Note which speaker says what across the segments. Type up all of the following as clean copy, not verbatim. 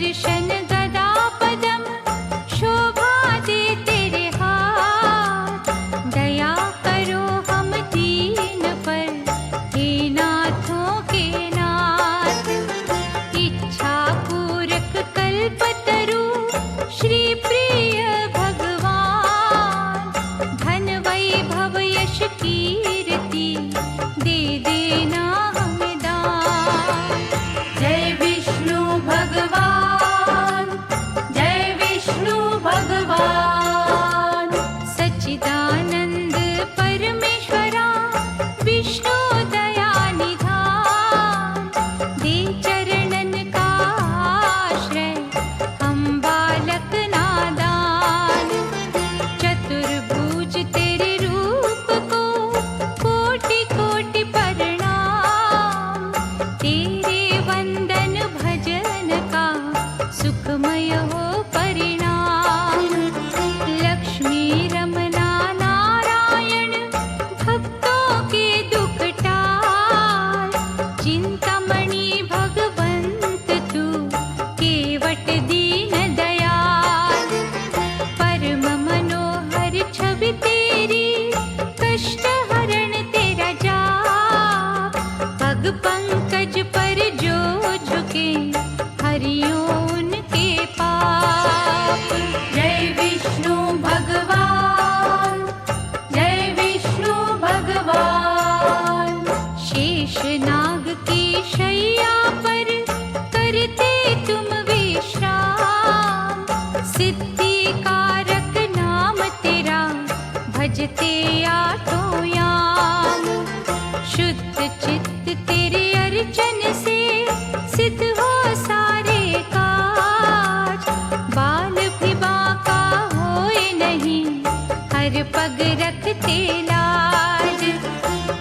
Speaker 1: सुदर्शन गदा पदम शोभा दे तेरे हाथ। दया करो हम दीन पर हे नाथों के नाथ। इच्छा पूरक कल्पतरु श्री प्रिय भगवान। धन वैभव यश कीर्ति दे देना हमें दान। जय विष्णु भगवान, जय विष्णु भगवान। सच्चिदानंद परमेश्वरा विष्णु दया निधान। दे चरणन का आश्रय हम बालक नादान। चतुर्भुज तेरे रूप को कोटि कोटि प्रणाम। तेरे वंदन भजन का सुखमय हो परिणाम। लक्ष्मी रमना नारायण भक्तों के दुख टाल। चिंतामणि भगवंत तू केवट दीन दयाल। परम मनोहर छवि तेरी कष्ट हरण तेरा जाप। पग पंकज पर जो झुके हरियो उनके पाप। जय विष्णु भगवान, जय विष्णु भगवान। शेष नाग की शैया पर करते तुम विश्राम। सिद्धि कारक नाम तेरा भजते आठों याम। शुद्ध चित्त तेरे अर्चन से सिद्ध हो सारे काज। बाल भी बांका होए नहीं हर पग रखते लाज।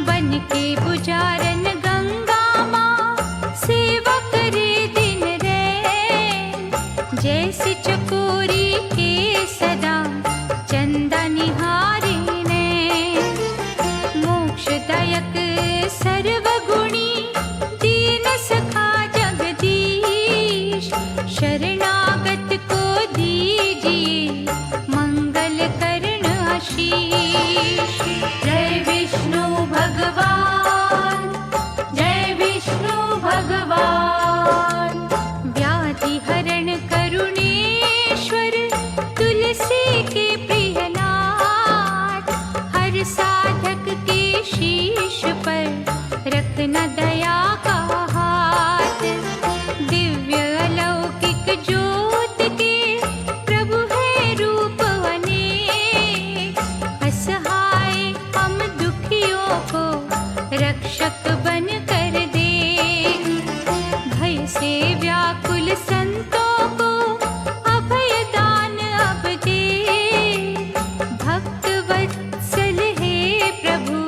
Speaker 1: बन के पुजारन गंगा माँ सेवा करे दिन रैन। जैसे चकोरी के सदा चंदा निहारे नैन। मोक्षदायक सर्वगुणी दीन सखा जगदीश। शरणागत को दीजिए मंगल करण आशीष। जय विष्णु भगवान, जय विष्णु भगवान। व्याधि हरण करुणेश्वर तुलसी के प्रियनाथ। हर साधक के शीश पर रखना दया का हाथ। दिव्य अलौकिक ज्योत के प्रभु है रूप अनेक। असहाय हम दुखियों को रक्षक बन कर दे। भय से व्याकुल संतों को अभय दान अब दे। भक्त वत्सल हे प्रभु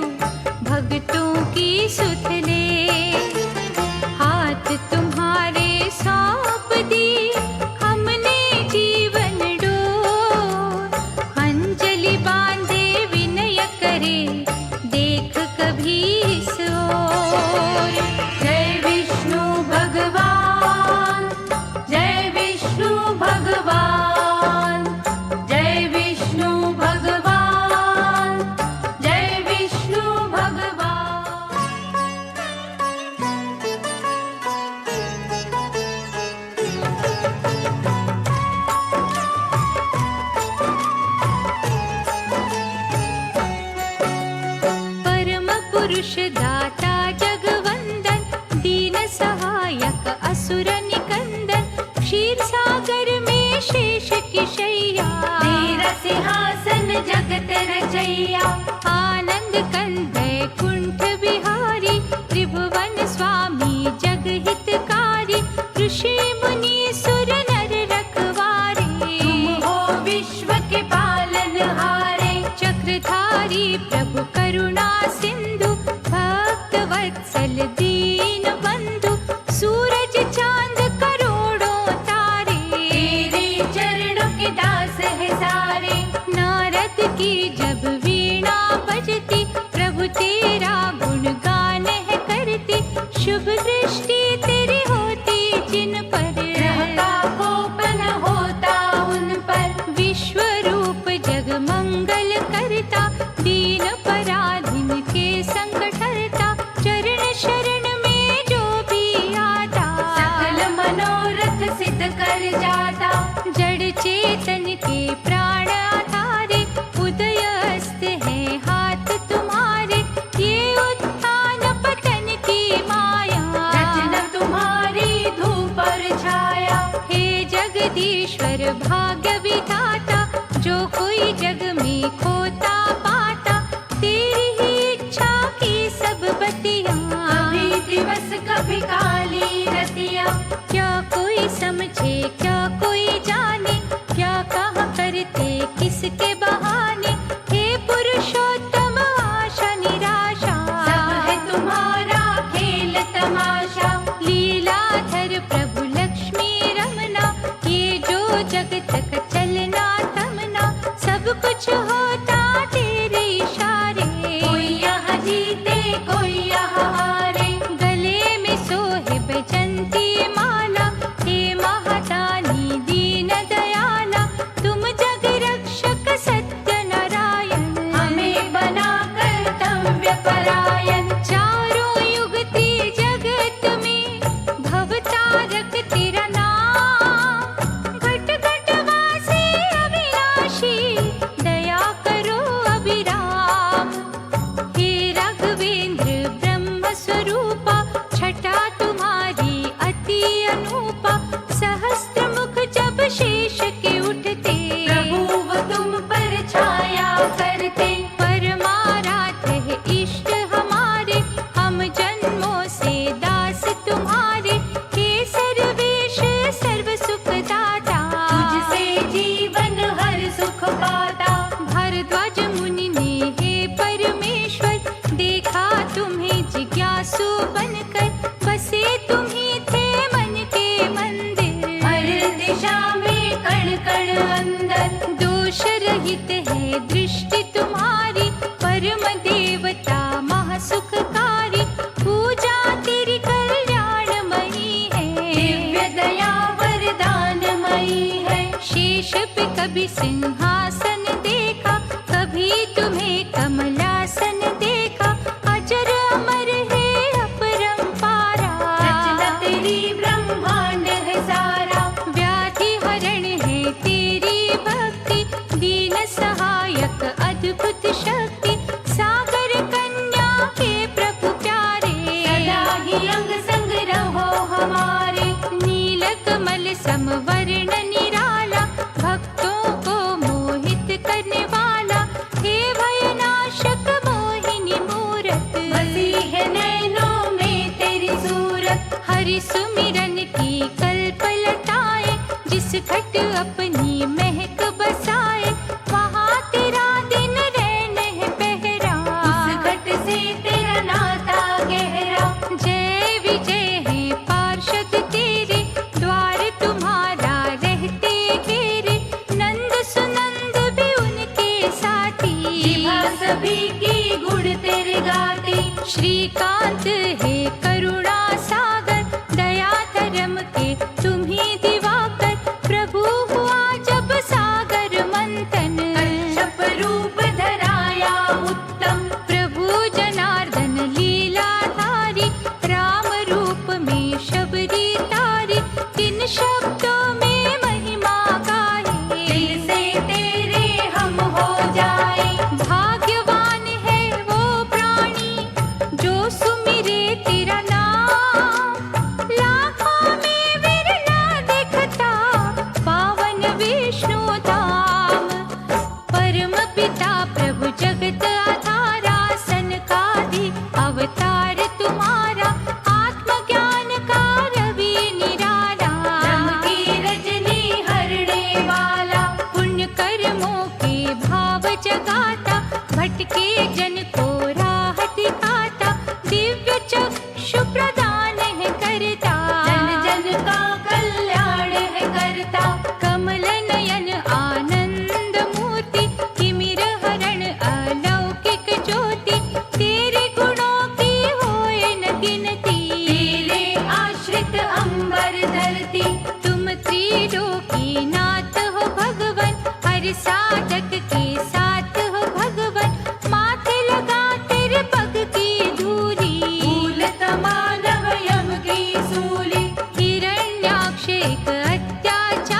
Speaker 1: भक्तों की सुध ले। हाथ तुम्हारे सौंप दी हमने जीवन डोर। अंजलि बांधे विनय करे देख कभी इस ओर। जय विष्णु भगवान, जय विष्णु भगवान। जय विष्णु भगवान, जय विष्णु भगवान। परम पुरुष दाता जगवंदन। दीन सहायक असुर निकंदन। क्षीर सागर में शेष की शैया। तेरा सिंहासन जगत रचैया। आनंद कंद कुंठ बिहारी। त्रिभुवन स्वामी जग हितकारी। ऋषि मुनि सुर नर रखवारे। तुम हो विश्व के पालनहारे। चक्रधारी प्रभु करुणा सिंधु। भक्त वत्सल दीन बंधु। सूरज चांद करोड़ों तारे। तेरे चरणों के दास है सारे। नारद की जब वीणा बजती प्रभु जाता। जड़ चेतन के प्राण आधारे, उदय अस्त है हाथ तुम्हारे। ये उत्थान पतन की माया, रचना तुम्हारी धूप और छाया। हे जगदीश्वर भाग्य विधाता, जो कोई जग में खोता पाता, तेरी ही इच्छा की सब बतिया। कभी दिवस कभी काली रतिया, क्या कोई समझे क्या कोई जाने, क्या कहा करते किसके बहाने। हे पुरुषोत्तम आशा निराशा, सब है तुम्हारा खेल तमाशा। लीलाधर प्रभु लक्ष्मी रमना, ये जो जगत का चलना तमना, सब कुछ होता तेरे इशारे। कोई यहाँ जीते कोई यहाँ हारे, गले में सोहे बैजंती माला। हे महादानी दीन दयाला, तुम जग रक्षक सत्य नारायण, हमें बना कर्तव्य परायण। चारों युगती जगत में भवतारक तेरा नाम, घट घट वासी अविनाशी, दया करो अभिराम। हे राघवेंद्र ब्रह्म स्वरूपा, छटा तुम्हारी अति अनूपा। सहस्त्र मुख जब शेष के उठते, प्रभु वो तुम पर छाया करते। परमाराध्य है इष्ट हमारे, हम जन्मों से दास तुम्हारे। हे सर्वेश सर्व सुख दाता, तुझसे जीवन हर सुख पाता। भारद्वाज मुनि ने हे परमेश्वर, देखा तुम्हें जिज्ञासु बनकर। बसे तुम ही थे मन के मंदिर, हर दिशा में कण कण अंदर। दोष रहित है दृष्टि तुम्हारी, परम देवता महासुखकारी। पूजा तेरी कल्याणमयी है, दिव्य दया वरदानमयी है। शेष पे कभी सिंहासन देखा, कभी तुम्हें कमलासन देखा। अजर अमर है अपरंपारा, रचना तेरी ब्रह्मांड है सारा। व्याधि हरण है तेरी भक्ति, दीन सहायक अद्भुत शक्ति। सागर कन्या के प्रभु प्यारे, सदा ही अंग संग रहो हमारे। नील कमल समवर्ण निराला, भक्तों को मोहित करने वाला। हे भयनाशक मोहिनी मूरत, बसी है नैनों में तेरी सूरत। हरि सुमिरन की कल्पलताएं, जिस घट अपनी महक बसाए। वहाँ तेरा दिन रैन है पहरा, उस घट से तेरा नाता गहरा। जय विजय है पार्षद तेरे, द्वार तुम्हारा रहते घेरे। नंद सुनंद भी उनके साथी, जिभा सभी की गुण तेरे गाती। श्रीकांत है करुणा सागर, दया धर्म के तुम ही दिवाकर। प्रभु हुआ जब सागर मंथन, कच्छप रूप धराया उत्तम। प्रभु जनार्दन लीलाधारी, राम रूप में शबरी तारी। किन शब्दों में महिमा गाए, दिल से तेरे हम हो जाए। भाग्यवान है वो प्राणी, जो सुमिरे तेरा नाम। लाखों में विरला दिखता, पावन विष्णु धाम। परम पिता प्रभु जगत आधारा, सनकादि अवतार तुम्हारा। आत्मज्ञान का रवि निराला, ब्रह्म की रजनी हरणे वाला। पुण्य कर्मों के भाव जगाता, भटके जन को राह दिखाता। दिव्य चक्षु प्रदान है करता, जन जन का कल्याण है करता। कमल नयन आनंद मूर्ति, तिमिर हरण अलौकिक ज्योति। तेरे गुणों की होए न गिनती, तेरे आश्रित अंबर धरती। तुम त्रिलोकी नाथ हो भगवन, हर साधक के साथ हो भगवन। माथे लगा तेरे पग की धूली, फूल तमालव यम की सूली। हिरण्याक्ष एक अत्याचारी,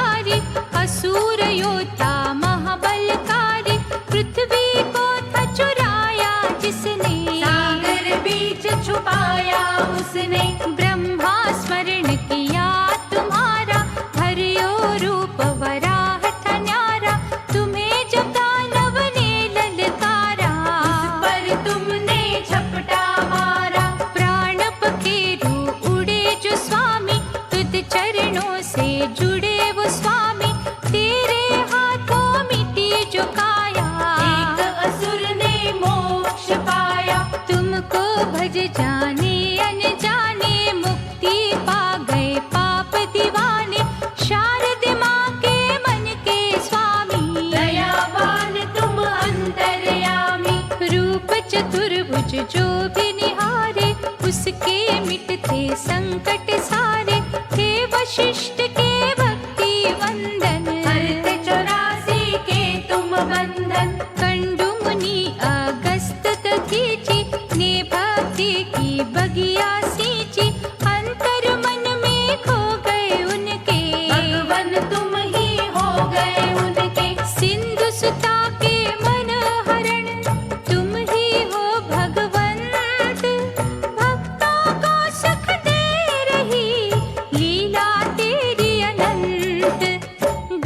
Speaker 1: बिगड़े वो स्वामी, तेरे हाथों मिटी जो काया।
Speaker 2: एक असुर ने मोक्ष पाया,
Speaker 1: तुमको भज जाने अनजाने, मुक्ति पा गए पाप दीवाने। शारद माँ के मन के स्वामी,
Speaker 2: दयावान तुम अंतर्यामी।
Speaker 1: रूप चतुर्भुज जो भी निहारे, उसके मिटते संकट सारे। हे वशिष्ठ के भक्ति वंदन,
Speaker 2: हरते 84 के तुम बंधन।
Speaker 1: कंडु मुनि अगस्त दधीचि, ने भक्ति की बगिया सींची। अंतर मन में खो गए उनके,
Speaker 2: भगवन तुम ही हो गए उनके।
Speaker 1: सिंधु सुता के मन हरण, तुम ही हो भगवंत। भक्तों को सुख दे रही लीला तेरी अनंत।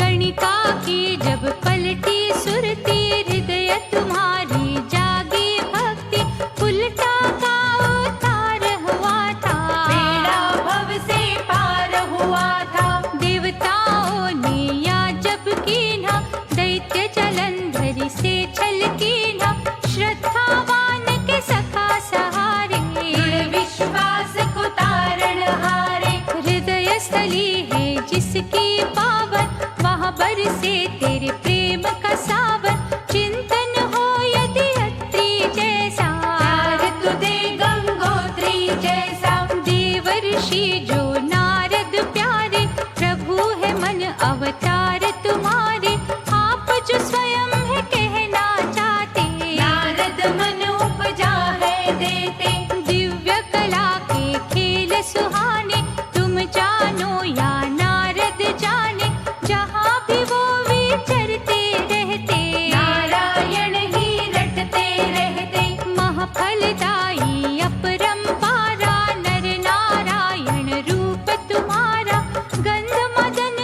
Speaker 1: गणिका की जब पलटी सुरती, हृदय तुम्हारी जागी भक्ति। उल्टा का उतार हुआ था,
Speaker 2: बेड़ा भव से पार हुआ था।
Speaker 1: देवताओं ने या जब कीन्हा, दैत्य जलंधरी से छल कीन्हा। श्रद्धावान के सखा सहारे,
Speaker 2: दृढ़ विश्वास को तारण हारे।
Speaker 1: हृदय स्थली है जिसकी पावन, वहाँ बरसे तेरे प्रेम का सावन। चिंतन हो यदि अत्रि जैसा,
Speaker 2: प्यार तुझे गंगोत्री जैसा।
Speaker 1: देवर्षि जो नारद प्यारे, प्रभु है मन अवतार तुम्हारे। आप जो स्वयं है कहना चाहते,
Speaker 2: नारद मन उपजा है देते।
Speaker 1: दिव्य कला के खेल सुहाने। तुम जानो या नारद जाने, जहाँ भी वो विचरते रहते।
Speaker 2: नारायण ही रटते रहते।
Speaker 1: महफलदायी अपरंपारा, नर नारायण रूप तुम्हारा। गंध मदन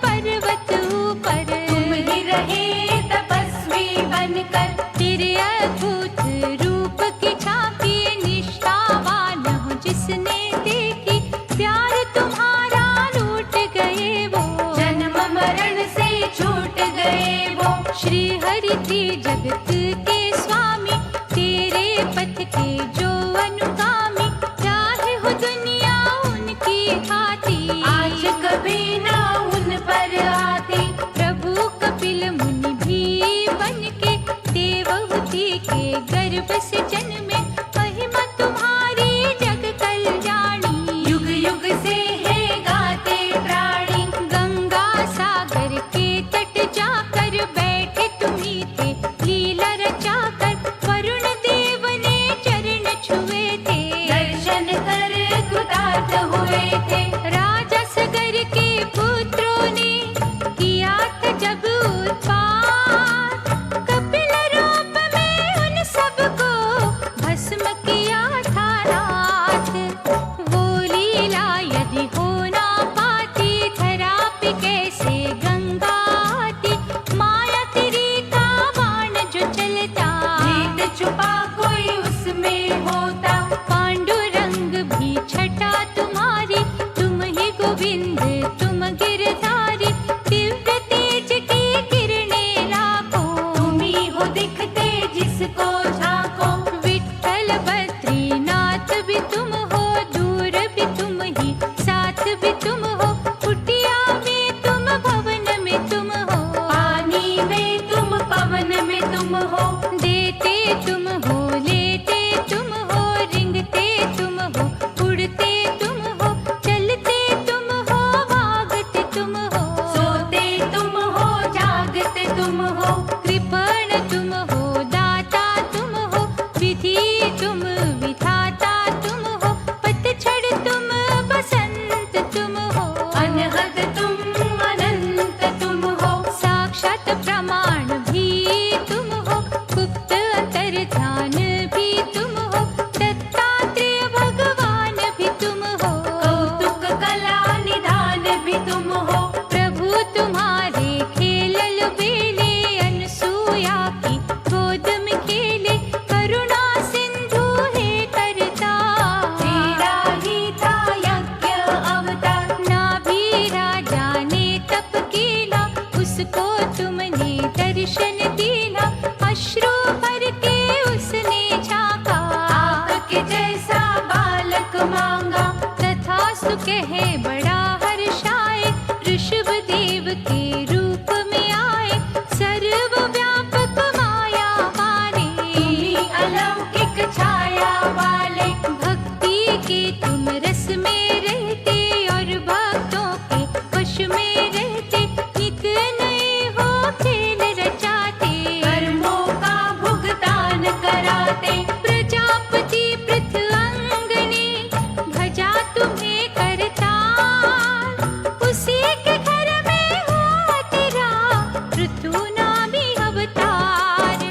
Speaker 1: पर्वत ऊपर,
Speaker 2: तुम ही रहे तपस्वी बनकर।
Speaker 1: तेरे अद्भुत रूप की झांकी, निष्ठावान हो जिसने देखी। प्यार तुम्हारा लूट गए वो,
Speaker 2: जन्म मरण से छूट गए वो।
Speaker 1: श्री हरि थे जगत के स्वामी, तेरे पथ के जो अनुगामी। चाहे हो दुनिया उनकी खाती,
Speaker 2: आज कभी ना उन पर आती।
Speaker 1: प्रभु कपिल मुनि भी बनके, देवहूति के गर्भ से जन्मे। महिमा तुम्हारी जग कल्याणी,
Speaker 2: युग युग से है गाते प्राणी।
Speaker 1: गंगा सागर के तट जाकर बैठे तुम्ही थे, लीला रचाकर। वरुण देव ने चरण छुए थे,
Speaker 2: दर्शन कर कृतार्थ हुए थे।
Speaker 1: राजा सगर के पुत्रों ने किया था जब उत्पात। कपिल रूप में उन सबको भस्म किया था रात। वो लीला यदि हो ना पाती, धरा पे कैसे गंगा आती। माया तेरी का बाण जो चलता,
Speaker 2: भेद छुपा कोई उसमें होता।
Speaker 1: पांडुरंग भी छटा तुम्हारी। तुम ही गोविंद तुम गिरधारी, दिव्य तेज की किरणें लाखों।
Speaker 2: तुम ही हो दिखते जिसको झांको।
Speaker 1: विठ्ठल बद्रीनाथ भी तुम हो, दूर भी तुम ही, साथ भी तुम हो। कुटिया में तुम, भवन में तुम हो।
Speaker 2: पानी में तुम, पवन में तुम हो।
Speaker 1: देते तुम हो, लेते तुम हो। रिंगते तुम हो, उड़ते तुम हो। चलते तुम हो, भागते तुम हो।
Speaker 2: सोते तुम हो, जागते तुम हो।
Speaker 1: कृपण तुम हो, दाता तुम हो। विधि तुम, विधाता तुम हो। पतझड़ तुम, बसंत तुम हो।
Speaker 2: अनहद तुम, अनंत तुम हो।
Speaker 1: साक्षात प्रमाण भी तुम हो, गुप्त अंतर्ध्यान भी तुम हो। दत्तात्रेय भगवान भी तुम हो,
Speaker 2: कौतुक कला निधान भी तुम हो।
Speaker 1: प्रभु तुम्हारे खेलल बेले। कहे बड़ा हर्षाए, ऋषभ देव के रूप में आए, सर्वव्यापक माया वाले,
Speaker 2: तुम्ही अलौकिक छाया वाले,
Speaker 1: भक्ति के तुम रस में रहते और भक्तों के वश में रहते, नित नए हो खेल रचाते,
Speaker 2: कर्मों का भुगतान कराते,
Speaker 1: प्रजापति पृथ्वंगने भजा तुम्हें करतार, उसी के घर में हुआ तेरा पृथु नामी अवतार।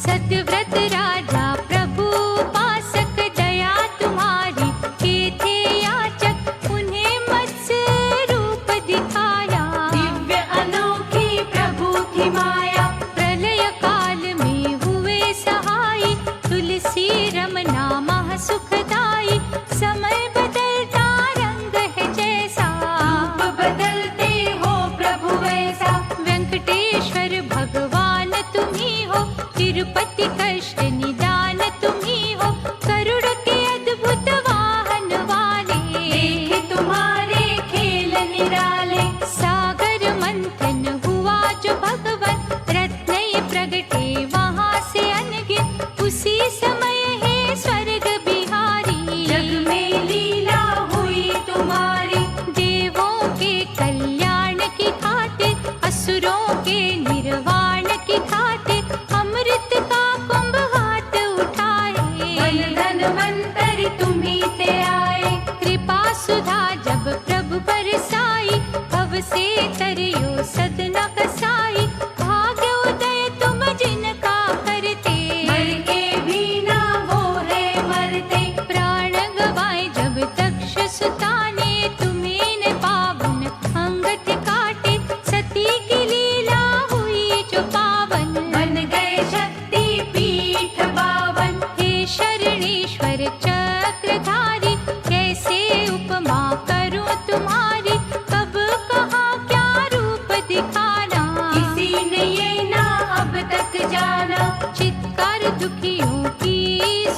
Speaker 1: सत्यव्रत राजा प्रभु उपासक, दया तुम्हारी के थे याचक, उन्हें मत्स्य रूप दिखाया,
Speaker 2: दिव्य अनोखी प्रभु थी माया,
Speaker 1: प्रलय काल में हुए सहाय, तुलसी रमना महा सुखदाई, समय बदलता रंग है जैसा,
Speaker 2: रूप बदलते हो प्रभु वैसा,
Speaker 1: वेंकटेश्वर भगवान तुम्ही हो, तिरुपति कष्ट निदान तुम्ही हो, गरुड़ के अद्भुत वाहन वाले,
Speaker 2: देखे तुम्हारे खेल निराले,
Speaker 1: सागर मंथन हुआ जो भगवन, रत्न प्रगटे वहाँ से अनगिन, उसी समय है स्वर्ग बिहारी,
Speaker 2: जग में लीला हुई तुम्हारी,
Speaker 1: देवों के कल्याण की खातिर, असुरों के निर्वाण की खातिर, अमृत का कुंभ हाथ उठाए,
Speaker 2: वन धनवंतरि तुम्ही ते आए,
Speaker 1: कृपा सुधा जब प्रभु बरसाई, भव से तरियो सदना कसाई, भाग्य उदय तुम जिनका करते,
Speaker 2: मर के भी ना वो है मरते,
Speaker 1: प्राण गवाए जब दक्ष सुता ने, तुम्हें न पावन अंगत काटे, सती की लीला हुई जो पावन,
Speaker 2: बन गए शक्ति पीठ बावन,
Speaker 1: हे शरणेश्वर चक्रधारी, कैसे उपमा करूं तुम्हारी, कब कहाँ क्या रूप दिखाना,
Speaker 2: किसी ने ये ना अब तक जाना,
Speaker 1: चित्कार दुखियों की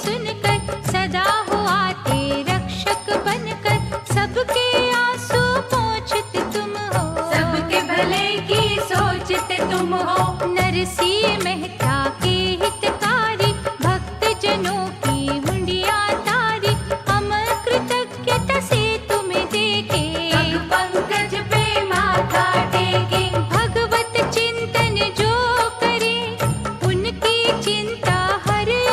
Speaker 1: सुनकर, सदा हो आते रक्षक बनकर, सबके आंसू पोंछते तुम हो,
Speaker 2: सबके भले की सोचते तुम हो,
Speaker 1: नरसिंह मेहता के हितकारी, भक्त जनों की हुंडिया तारी, हम कृतज्ञता से तुम्हें देखे,
Speaker 2: पग पंकज पे माथा टेके,
Speaker 1: भगवत चिंतन जो करे, उनकी चिंता हरे,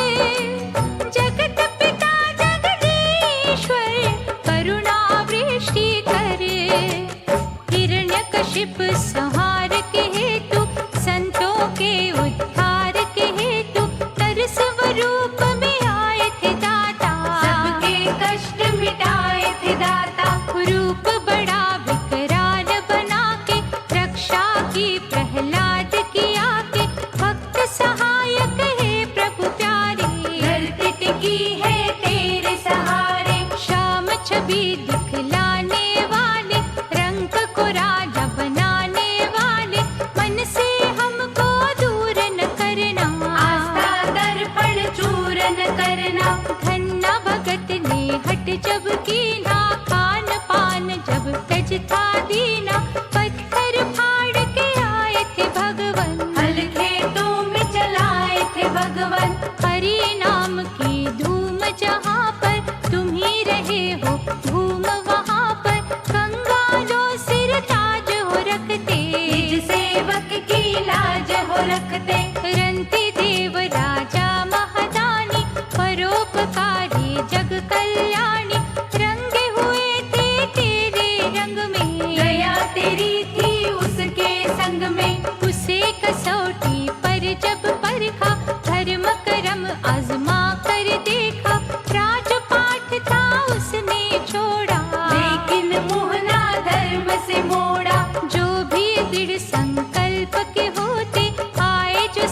Speaker 1: जगत पिता जगदीश्वर, करुणा वृष्टि करे, हिरण्यकशिप संहार के हेतु, संतों के उद्धार के हेतु, तरस स्वरूप में आए थे दाता,
Speaker 2: सबके कष्ट मिटाए थे दाता,
Speaker 1: रूप बड़ा विकराल बना के, रक्षा की प्रहलाद की आके, भक्त सहायक है प्रभु प्यारे,
Speaker 2: धरती टिकी है तेरे सहारे,
Speaker 1: श्याम छवि दिखलाने वाले, रंग को राजा बनाने वाले, मन से हमको दूर न करना,
Speaker 2: आस्था दर्पण चूरन करना,
Speaker 1: धन्ना भगत ने हट जब कीना, खान पान जब तज था दीना, पत्थर फाड़ के आए थे भगवन,
Speaker 2: हल खेतों में चलाए थे भगवन,
Speaker 1: हरि नाम की धूम जहाँ पर, तुम ही रहे हो धूम वहाँ पर, गंगा जो सिर ताज हो रखते,
Speaker 2: निज सेवक की लाज हो रखते,
Speaker 1: रंती देव राजा महादानी, परोपकारी जग कल्याणी, रंगे हुए थे तेरे रंग में,
Speaker 2: गया तेरी थी उसके संग में,
Speaker 1: उसे कसौटी पर जब परखा, धर्म कर्म आजमा कर देखा, राजपाट था उसने छोड़ा,
Speaker 2: लेकिन मोहना धर्म से मोड़ा,
Speaker 1: जो भी दृढ़ संकल्प के होते, आए जो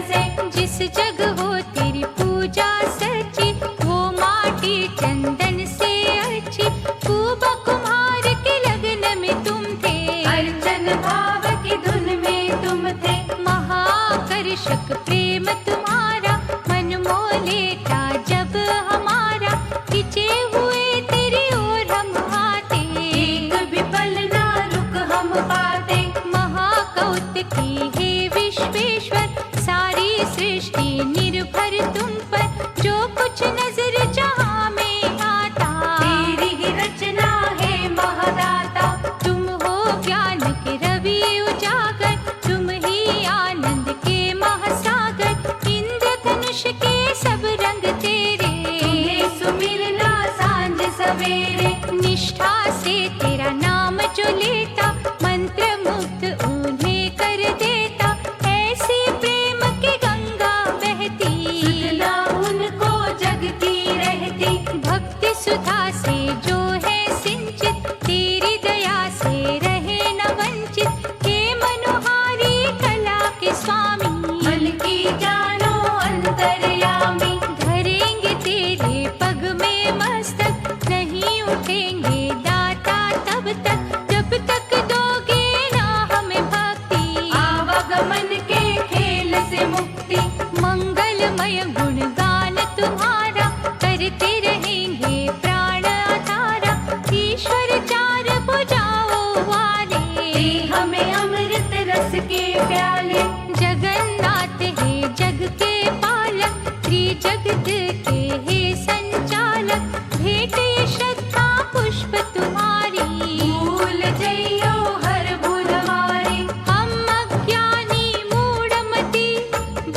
Speaker 2: से।
Speaker 1: जिस जग हो तेरी पूजा सच्ची, वो माटी चंदन से अच्छी। कुबा कुम्हार के लगन में तुम थे,
Speaker 2: अर्चन भाव की धुन में तुम थे।
Speaker 1: महाकर्षक प्रेम तुम्हारा, मन मोह लेता जब हमारा। खिंचे हुए तेरी ओर हम आते,
Speaker 2: एक भी पल ना रुक हम पाते।
Speaker 1: महाकौतुकी हे विश्वेश्वर, सारी सृष्टि निर्भर तुम पर। जो कुछ नजर जहाँ में आता,
Speaker 2: तेरी ही रचना है महादाता।
Speaker 1: तुम हो ज्ञान के रवि उजागर, तुम ही आनंद के महासागर। इंद्रधनुष के सब रंग तेरे,
Speaker 2: तुम्हें सुमिरना सांझ सवेरे।
Speaker 1: निष्ठा से तेरा नाम जो लेता, मंत्र मुग्ध उन्हें कर देता। ऐसी प्रेम की गंगा बहती,
Speaker 2: सुधना उनको जग की रहती।
Speaker 1: भक्ति सुधा से जो है सिंचित, तेरी दया से रहे न वंचित। हे मनोहारी कला के स्वामी,
Speaker 2: मन की जानो अंतर्यामी।
Speaker 1: धरेंगे तेरे पग में मस्तक, नहीं उठेंगे दाता तब तक, जब तक दोगे ना हमें भक्ति।
Speaker 2: आवागमन के खेल से मुक्ति।
Speaker 1: मंगलमय गुणगान तुम्हारा, करते रहेंगे प्राण आधारा। ईश्वर चार भुजाओं वाले,
Speaker 2: दे हमें अमृत रस के प्याले।
Speaker 1: जगन्नाथ है जग के पालक, त्रिजगत के हे संचालक। भेंट ये श्रद्धा पुष्प तुम्हारी,
Speaker 2: भूल जइयो हर भूल हमारी।
Speaker 1: हम अज्ञानी मूढ़मति,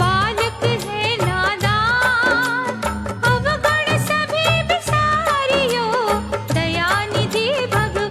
Speaker 1: बालक है नादान। अवगुण सभी विसारियो, दयानिधि भगवान।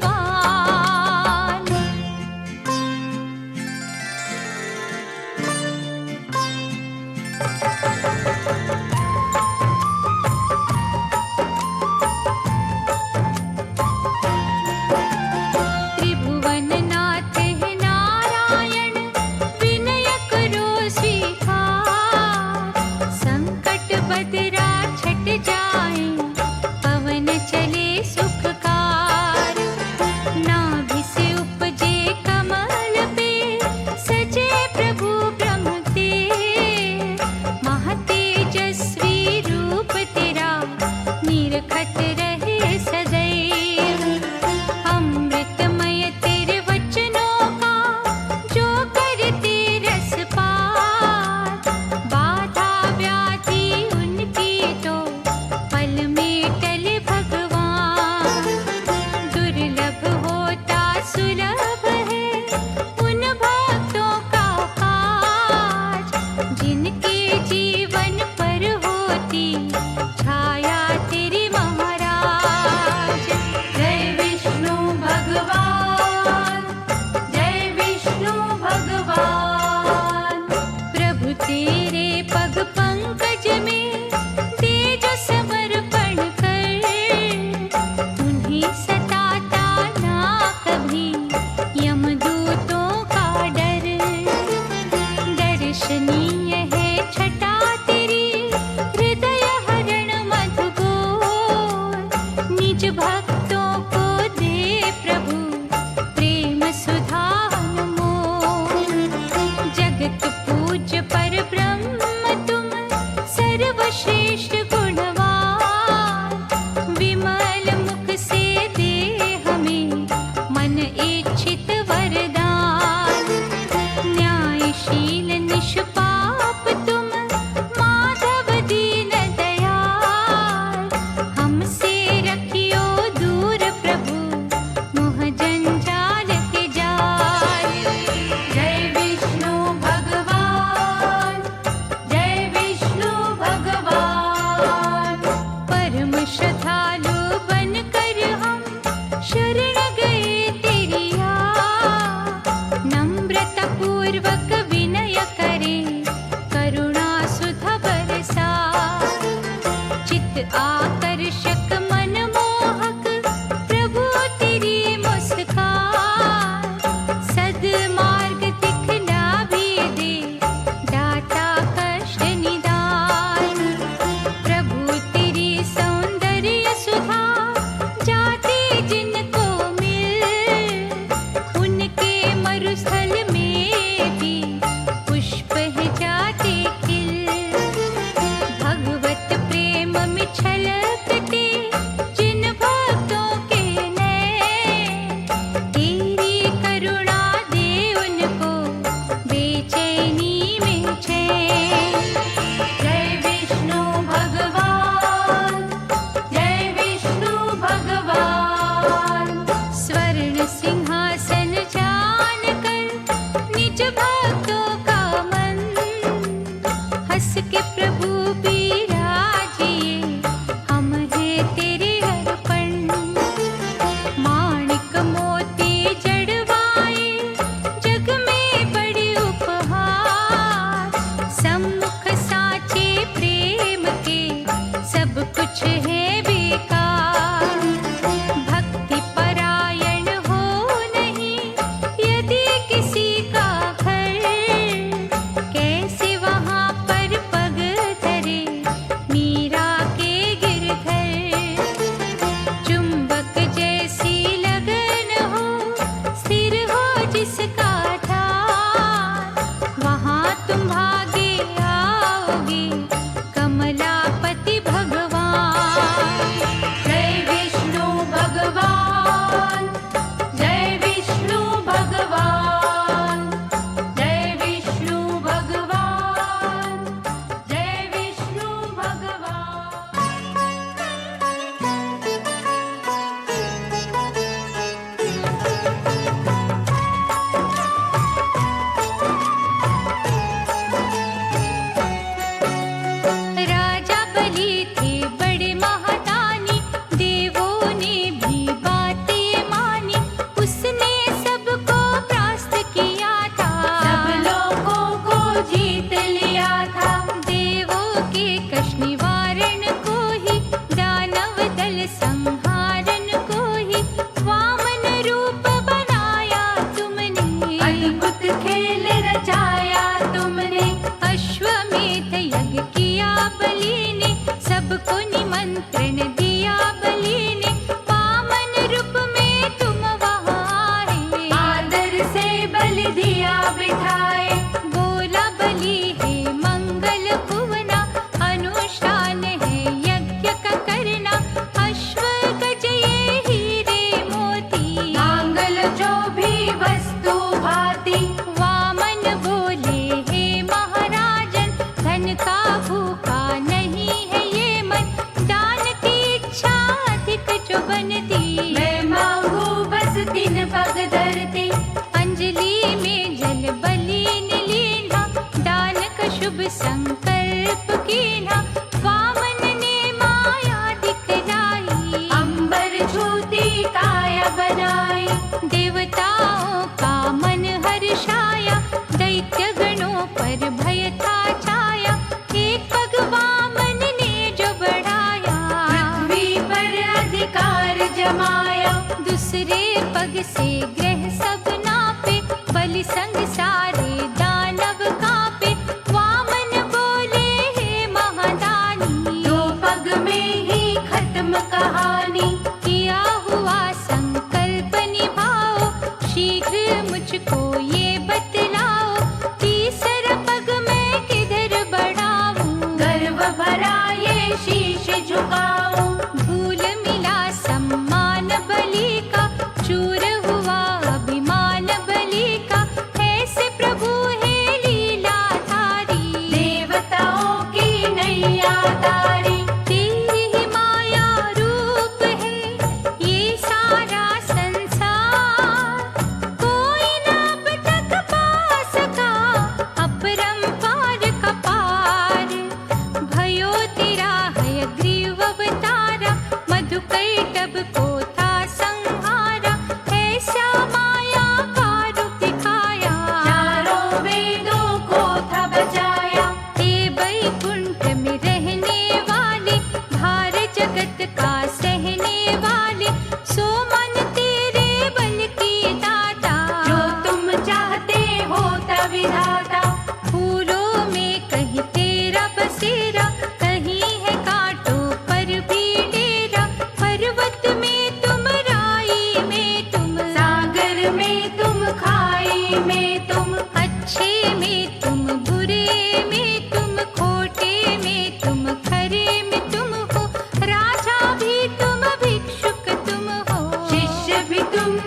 Speaker 2: विधाता।
Speaker 1: फूलों में कहीं तेरा बसेरा, कहीं है कांटों पर भी डेरा। पर्वत में तुम, राई में तुम,
Speaker 2: सागर में तुम, खाई में तुम,
Speaker 1: अच्छे में तुम, बुरे में तुम, खोटे में तुम, खरे में तुम हो। राजा भी तुम, भिक्षुक तुम हो।
Speaker 2: शिष्य भी तुम,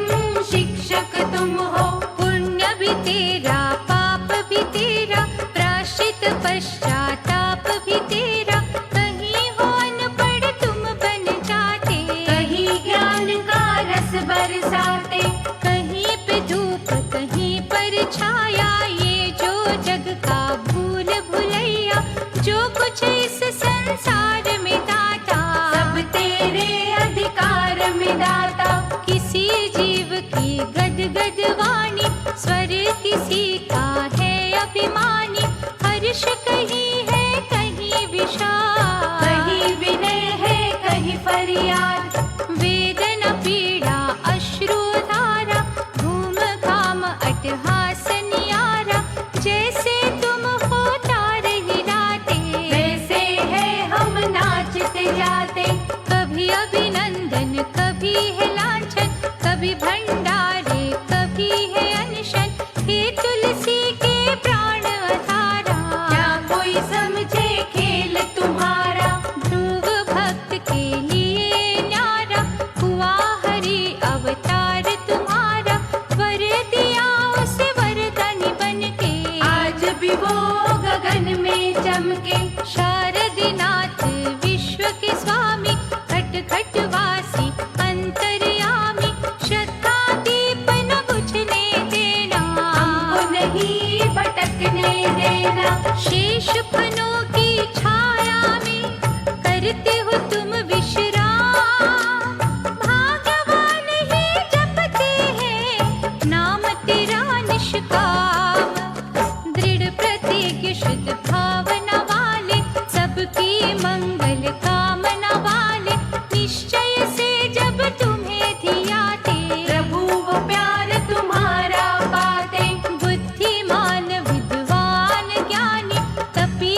Speaker 2: शिक्षक तुम हो।
Speaker 1: पुण्य भी तेरा, पाप भी तेरा, प्रायश्चित पश्चाताप भी तेरा। कहीं हो अनपढ़ तुम बन जाते,
Speaker 2: कहीं ज्ञान का रस बरसाते।
Speaker 1: कहीं पे धूप कहीं पर छाया। ये जो जग का भूल भुलैया, जो कुछ इस संसार में दाता,
Speaker 2: सब तेरे अधिकार में दाता।
Speaker 1: किसी जीव की गदगद वाणी, स्वर किसी का है अभिमानी। हर्ष कहीं है कहीं विषाद,
Speaker 2: कहीं विनय है कहीं फरियाद।
Speaker 1: वेदना पीड़ा अश्रु धारा, घूम घाम अट्टहास नियारा। जैसे तुम हो तार हिलाते,
Speaker 2: वैसे है हम नाचते जाते।
Speaker 1: कभी अभिनंदन कभी है लांछन, कभी भंडारे कभी है अनशन। हे तुलसी के प्राण अधारा,
Speaker 2: क्या कोई समझे खेल तुम्हारा।
Speaker 1: ध्रुव भक्त के लिए न्यारा, हुआ हरि अवतार तुम्हारा। वर दिया उसे वरदानी बनके,
Speaker 2: आज भी वो गगन में चमके।
Speaker 1: शारदीनाथ विश्व के स्वामी, खट खट वासी अंतर्यामी। श्रद्धा दीप न बुझने देना,
Speaker 2: हमको नहीं भटकने देना।
Speaker 1: शेष फनों की छाया में करते हो तुम विश्राम। भाग्यवान ही जपते हैं नाम तेरा निष्काम। दृढ़ प्रतिज्ञ शुद्ध भावना वाले, सबकी मंगल कामना वाले। निश्चय से जब तुम्हें धियाते,
Speaker 2: प्रभु वो प्यार तुम्हारा पाते।
Speaker 1: बुद्धिमान विद्वान ज्ञानी, तपी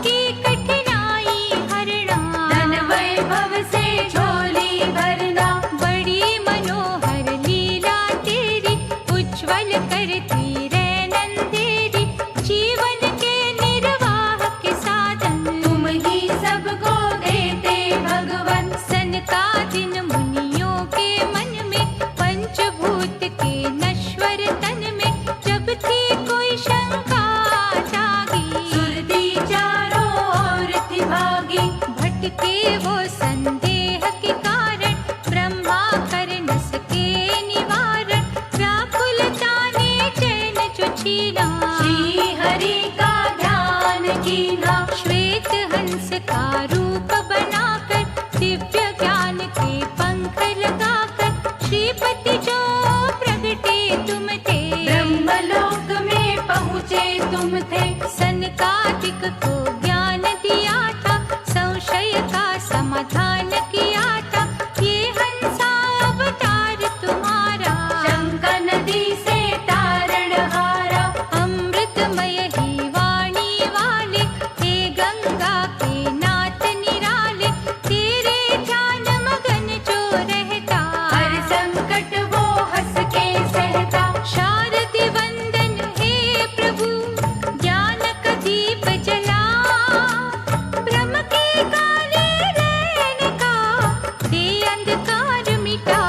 Speaker 1: की कठिनाई हरना,
Speaker 2: धन वैभव से झोली भरना,
Speaker 1: बड़ी मनोहर लीला तेरी, उज्ज्वल करती रैन अंधेरी, जीवन के निर्वाह के साधन
Speaker 2: तुम ही सबको देते भगवन।
Speaker 1: सनकादिक मुनियों के मन में, पंचभूत के नश्वर तन में, जब थी कोई शंका जागी,
Speaker 2: सुरती चारों ओर थी भागी,
Speaker 1: भटके वो संदेह के कारण, ब्रह्मा कर न सके निवारण, व्याकुलता ने चैन जो छीना,
Speaker 2: श्री हरि का ध्यान कीना,
Speaker 1: श्वेत हंस का रूप बनाकर, दिव्य ज्ञान के पंख लगाकर, श्रीपति जो प्रगटे तुम थे,
Speaker 2: ब्रह्मलोक में पहुँचे तुम थे।
Speaker 1: सनकादिक को ज्ञान दिया था, संशय का समाधान किया था, ये हंसा अवतार तुम्हारा,
Speaker 2: शंका नदी से तारण हारा,
Speaker 1: अमृतमय ही वाणी वाले, हे गंगा के नाथ निराले, तेरे ध्यान मगन जो रहता,
Speaker 2: हर संकट वो हंस के सहता।
Speaker 1: शारदि वंदन हे प्रभु, ज्ञान का दीप जला, ब्रह्म के काले रैन का दे अंधकार मिटा,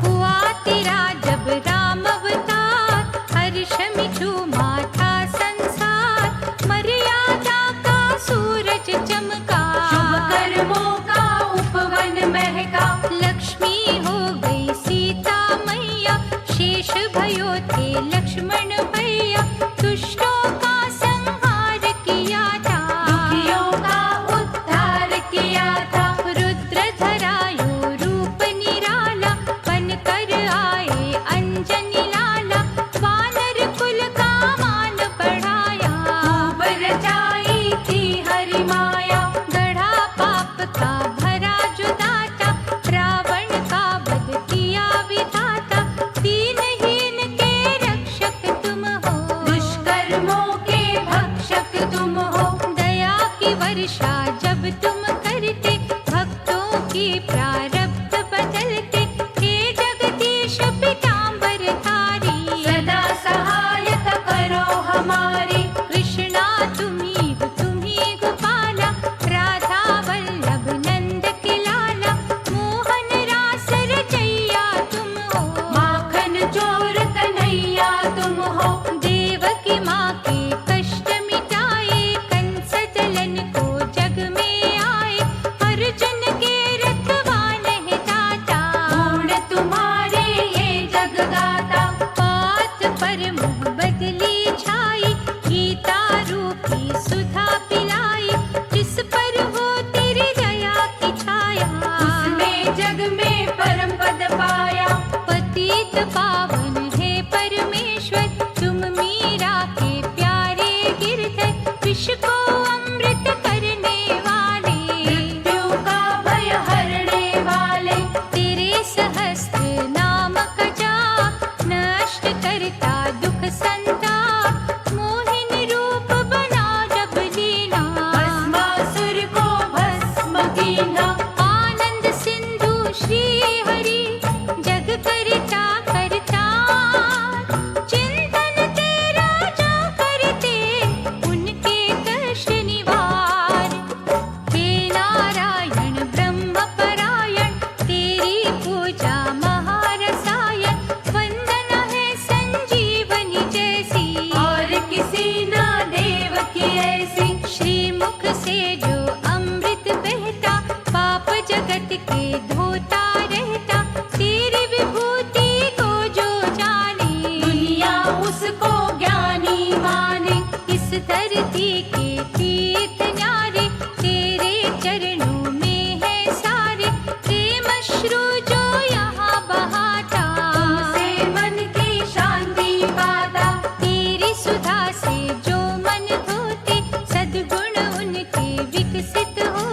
Speaker 1: हुआ तेरा जब राम अवतार, हर्ष में झूमा था संसार, मर्यादा का सूरज चमका,
Speaker 2: शुभ कर्मों का उपवन महका,
Speaker 1: लक्ष्मी हो गई सीता मैया, शेष भयो थे लक्ष्मण भैया, दुष्टों का संहार किया था,
Speaker 2: दुखियों का उद्धार किया था।
Speaker 1: रुद्र धरायो रूप निराला, बनकर आए अंजनी लाला, वानर कुल का मान बढ़ाया,
Speaker 2: खूब रचाई थी हरि माया,
Speaker 1: गढ़ा पाप का भरा जो दाता, रावण का वध किया विधाता, दीनहीन के रक्षक तुम हो,
Speaker 2: दुष्कर्मों के भक्षक तुम हो,
Speaker 1: दया की वर्षा जब तुम करते, भक्तों की प्रारब्ध बदलते, हे जगदीश पीतांबर धारी,
Speaker 2: सदा सहायता करो हमारी।
Speaker 1: कृष्णा तुम्ही गोपाला, राधा वल्लभ नंद के लाला, मोहन रास रचैया तुम हो,
Speaker 2: माखन चोर कन्हैया तुम हो,
Speaker 1: देवकी माँ के कष्ट मिटाए, कंस दलन को जग में आए, अर्जुन के रखवान है दाता,
Speaker 2: गुण तुम्हारे ये जग गाता,
Speaker 1: बात पर मुँह बदली छाई, गीता रूपी सुधा पिलाई, जिस पर हो तेरी दया की छाया,
Speaker 2: उसने जग में परम पद पाया।
Speaker 1: पतित पावन है परमेश्वर, तुम मीरा के प्यारे गिरधर, विष को अमृत करने वाले,
Speaker 2: मृत्यु का भय हरने वाले,
Speaker 1: तेरे सहस्त्र नाम का जाप, नष्ट करता दुख संताप, मोहिन रूप बना जब लीला,
Speaker 2: भस्मासुर को भस्म कीना,
Speaker 1: आनंद सिंधु श्री हरि, जग करता करता, चिंतन तेरा जो करते, उनके कष्ट निवार, हे नारायण ब्रह्म परायण, तेरी पूजा महारसायन, वंदना है संजीवनी जैसी,
Speaker 2: और किसी ना देव की ऐसी,
Speaker 1: श्रीमुख से जो अमृत बहता, पाप जगत के धोता रहता, तेरी विभूति को जो जाने,
Speaker 2: दुनिया उसको ज्ञानी माने,
Speaker 1: इस धरती के तीर्थ न्यारे, तेरे चरणों में है सारे, प्रेम अश्रु जो यहाँ बहाता,
Speaker 2: तुमसे मन की शांति पाता,
Speaker 1: तेरी सुधा से जो मन धोते, सद्गुण उनके विकसित हो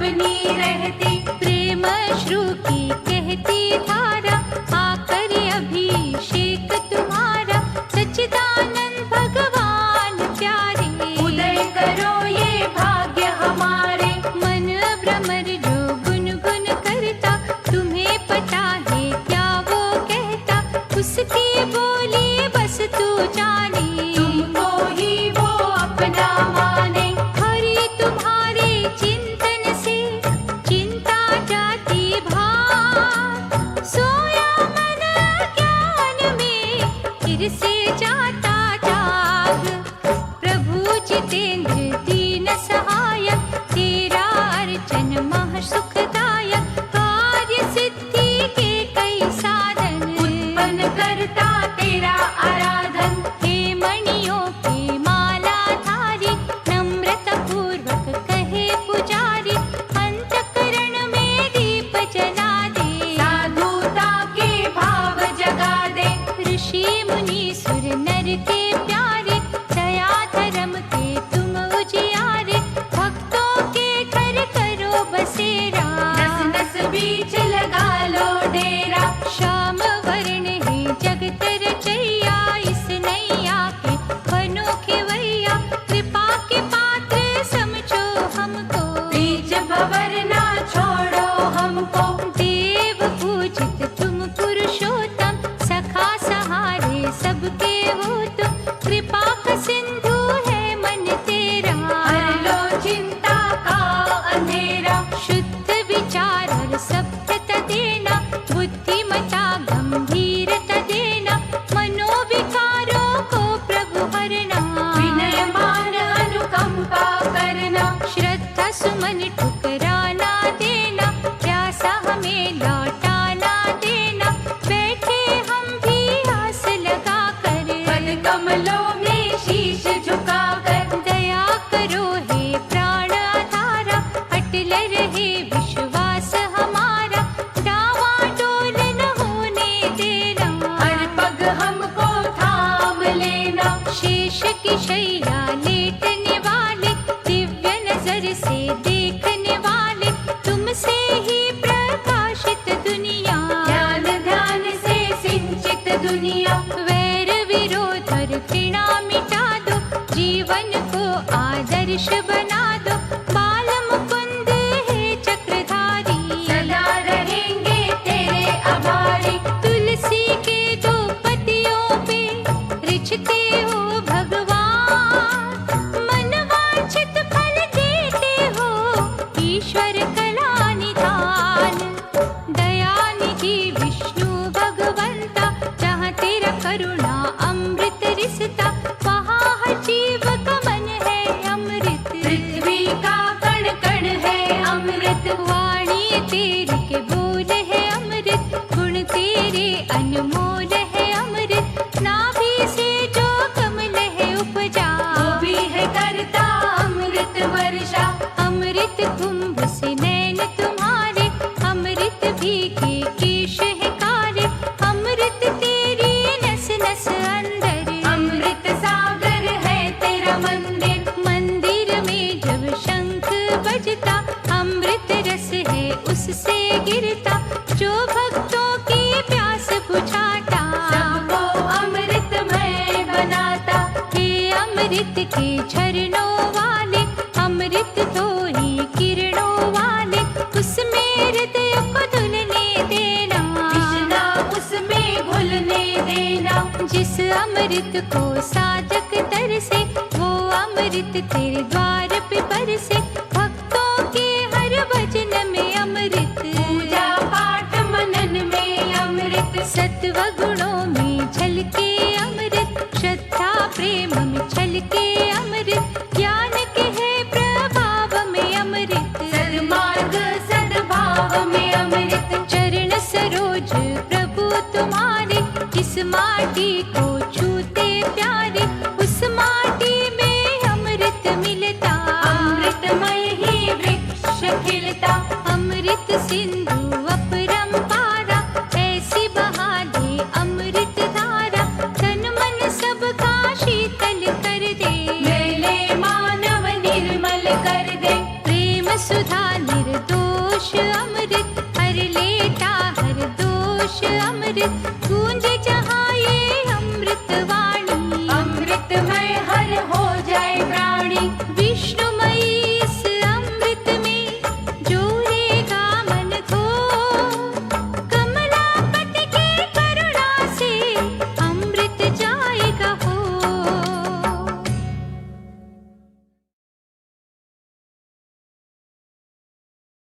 Speaker 2: अपनी रहती।
Speaker 1: प्रेम अश्रु की कहती धारा, आकर अभिषेक तुम्हारा, सच्चिदानंद भगवान प्यारे।
Speaker 2: उदय करो ये भाग्य हमारे।
Speaker 1: मन भ्रमर जो गुनगुन करता, तुम्हें पता है क्या वो कहता, उसकी बोली बस तू जाने।
Speaker 2: तुमको ही वो अपना माने।
Speaker 1: हरि तुम्हारे चिंतन से चिंता जाती भार, सोया मन ज्ञान में फिर से जाता जाग। प्रभु जितेंद्र दीन सहायक, तेरा अर्चन मह सुखदायक, कार्य सिद्धि के कई साधन
Speaker 2: उत्पन्न करता तेरा आराधन।
Speaker 1: हे मणियों के माला धारी, नम्रता पूर्वक कहे पुजारी, अंतकरण में दीप जला दे।
Speaker 2: साधुता के भाव जगा दे।
Speaker 1: ऋषि मुनि सुर नर के प्यारे, दया धर्म के तुम उजियारे, भक्तों के घर करो बसेरा।
Speaker 2: नस नस बीच लगा लो डेरा।
Speaker 1: श्याम वर्ण है जगत रचैया, इस नैया के बनो खेवैया, कृपा के पात्र समझो हमको।
Speaker 2: बीच भंवर ना छोड़ो हमको।
Speaker 1: देव पूजित तुम पुरुषोत्तम, सखा सहारे सबके हो तुम, कृपा का सिंधु है मन तेरा।
Speaker 2: हर लो चिंता का अंधेरा।
Speaker 1: शुद्ध विचार और सभ्यता देना, बुद्धिमता गंभीरता देना, मनोविकारों को प्रभु हरना।
Speaker 2: विनय मान अनुकंपा करना।
Speaker 1: श्रद्धा सुमन ठुकराना देना, प्यासा हमें लौटाना देना, बैठे हम भी आस लगा कर।
Speaker 2: पद कमलों में शीश झुका कर।
Speaker 1: दया करो हे प्राण आधारा, अटल रहे विश्वास हमारा, डावाडोल न होने देना।
Speaker 2: हर पग हमको थाम लेना।
Speaker 1: शेष की शैया लेटने वाले, दिव्य नजर से देखने वाले, तुमसे ही प्रकाशित दुनिया।
Speaker 2: ध्यान ध्यान से सिंचित दुनिया।
Speaker 1: वैर विरोध और घृणा मिटा दो, जीवन को आदर्श बना दो, बाल मुकुंद है चक्रधारी।
Speaker 2: सदा रहेंगे तेरे आभारी।
Speaker 1: तुलसी के दो पत्तियों पे रिझते हो भगवान, मनवांछित फल देते हो ईश्वर कला निधान। दयानिधि विष्णु भगवंता, जहाँ तेरा करुणा अमृत रिसता, वहाँ हर जीव का मन है अमृत।
Speaker 2: पृथ्वी का कण कण है अमृत।
Speaker 1: वाणी तेरी के बोल है अमृत, गुण तेरे अनमोल है अमृत, नाभि से जो कमल है उपजा,
Speaker 2: वो भी है करता अमृत वर्षा।
Speaker 1: अमृत कुंभ से नैन तुम्हारे, अमृत भी के केश है काले, अमृत तेरी नस नस अंदर।
Speaker 2: अमृत सागर है तेरा मंदिर।
Speaker 1: मंदिर में जब शंख बजता, अमृत रस है उससे गिरता, जो भक्तों की प्यास बुझाता,
Speaker 2: सबको अमृतमय बनाता।
Speaker 1: हे अमृत के झरनों वाले, अमृत तो ही किरणों वाले, उसमें हृदय को धुलने देना।
Speaker 2: कृष्णा उसमें घुलने देना।
Speaker 1: जिस अमृत को साधक तरसे, वो अमृत तेरे द्वार पे बरसे, भक्तों के हर भजन में अमृत।
Speaker 2: पूजा पाठ मनन में अमृत।
Speaker 1: सत्व गुणों में झलके अमृत, श्रद्धा प्रेम में झलके अमृत, ज्ञान के है प्रभाव में अमृत।
Speaker 2: सद्मार्ग सद्भाव में अमृत।
Speaker 1: चरण सरोज प्रभु तुम्हारे, जिस माटी को छूते प्यारे, उस माटी में अमृत मिलता।
Speaker 2: अमृतमय ही वृक्ष खिलता।
Speaker 1: अमृत सिंधु अपरंपारा, ऐसी बहा दे अमृत धारा, तन मन सबका शीतल कर दे।
Speaker 2: मेले मानव निर्मल कर दे।
Speaker 1: प्रेम सुधा निर् दोष अमृत हर लेता हर दोष अमृत